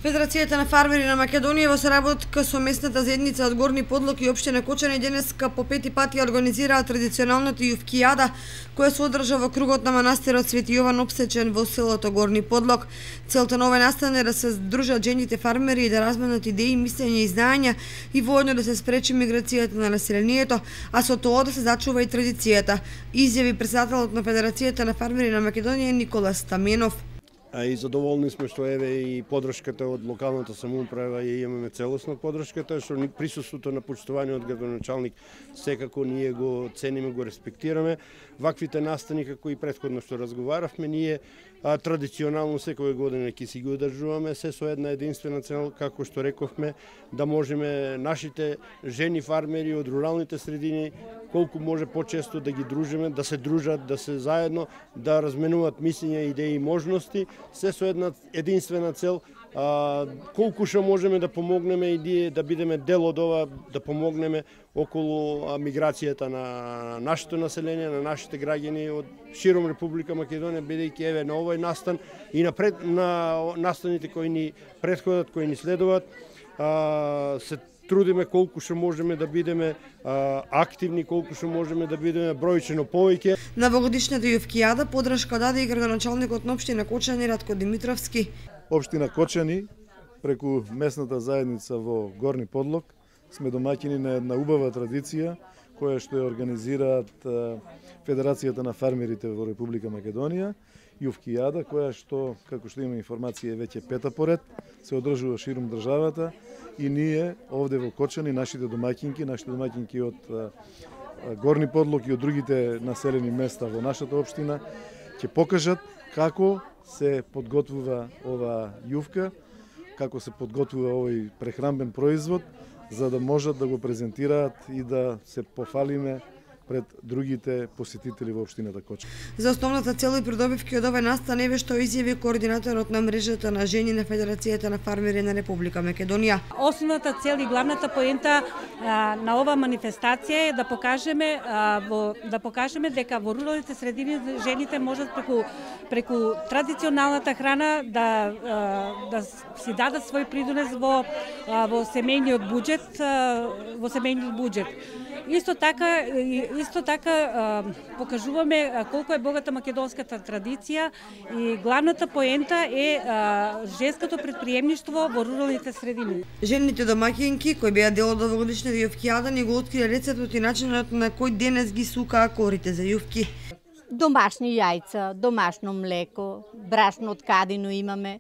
Федерацијата на фармери на Македонија во соработка со местната заедница од Горни Подлог и општина Кочани денеска по пети пати организираа традиционалната јувкијада, која се одржа во кругот на манастирот Свети Јован Опсечен во селото Горни Подлог. Целта на овој настан е да се здружат жените фармери и да разменат идеи, мислења и знаења и воедно да се спречи миграцијата на населението, а со тоа да се зачува и традицијата, изјави претседателот на Федерацијата на фармери на Македонија Никола Стаменов. И задоволни сме што еве и поддршката од локалната самоуправа ја имаме целосна поддршката, што присуството на почитување од градоначалник секако ние го цениме, го респектираме. Ваквите настани како и претходно што разговаравме, ние традиционално секоја година ќе си ги одржуваме се со една единствена цел, како што рековме, да можеме нашите жени фармери од руралните средини колку може почесто да ги дружиме, да се дружат, да се заедно, да разменуваат мислења, идеи и можности, се со една единствена цел, колку што можеме да помогнеме и ние да бидеме дел од ова, да помогнеме околу миграцијата на нашето население, на нашите граѓани од широм Република Македонија, бидејќи еве на овој настан и на настаните кои ни претходат, кои ни следуваат, се трудиме колку што можеме да бидеме активни, колку што можеме да бидеме бројчено повеќе. На овогодишната јувкијада поддршка даде и градоначалникот на општина Кочани Ратко Димитровски. Општина Кочани преку местната заедница во Горни Подлог сме домаќини на една убава традиција која што ја организираат Федерацијата на фармерите во Република Македонија, јувкијада која што, како што има информација, веќе пета поред се одржува ширум државата и ние овде во Кочани, нашите домаќинки од Горни Подлог и од другите населени места во нашата општина ќе покажат како се подготвува ова јувка, како се подготвува овој прехранбен производ, за да можат да го презентираат и да се пофалиме пред другите посетители во општината Кочани. За основната цел и придобивки од овој настан еве што изјави координаторот на мрежата на жени на Федерацијата на фармери на Република Македонија. Основната цел и главната поента на ова манифестација е да покажеме дека во руралните средини жените можат преку традиционалната храна да си дадат свој придонес во семејниот буџет. Исто така покажуваме колку е богата македонската традиција и главната поента е женското претприемништво во руралните средини. Жените домаќинки кои беа дел од овогодишната јувкијада ни го открија рецептот и начинот на кој денес ги сукаа корите за јувки. Домашни јајца, домашно млеко, брашно од кадино имаме.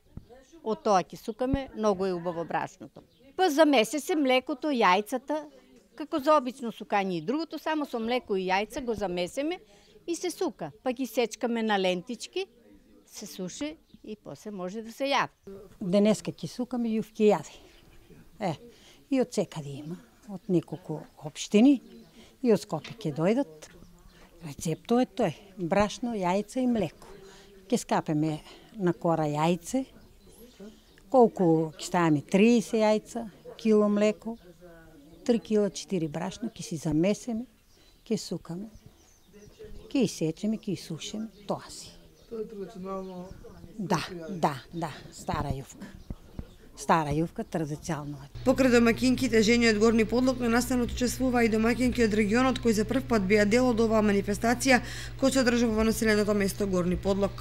Од тоа ќе сукаме, многу е убаво брашното. Па замесе се млекото, јајцата, како за обично сукање и другото, само со млеко и јајца го замесеме и се сука. Па ги сечкаме на лентички, се суши и после може да се јаде. Денеска ќе сукаме јувкијади. И од секаде има, од неколку општини и од Скопје ќе дојдат. Рецептот е тој: брашно, јајца и млеко. Ќе скапеме на кора јајце, колку ќе ставаме 30 јајца, кило млеко, 3 кила 4 брашно, ќе си замесеме, ќе сукаме, ќе исечеме, ќе исушеме, тоа си. Тоа е традиционално? Да, стара јувка традиционално. Покрај домаќинките жени од Горни Подлог на настанот учествуваа и домаќинки од регионот кои за прв пат беа дел од оваа манифестација која се одржува во населеното место Горни Подлог.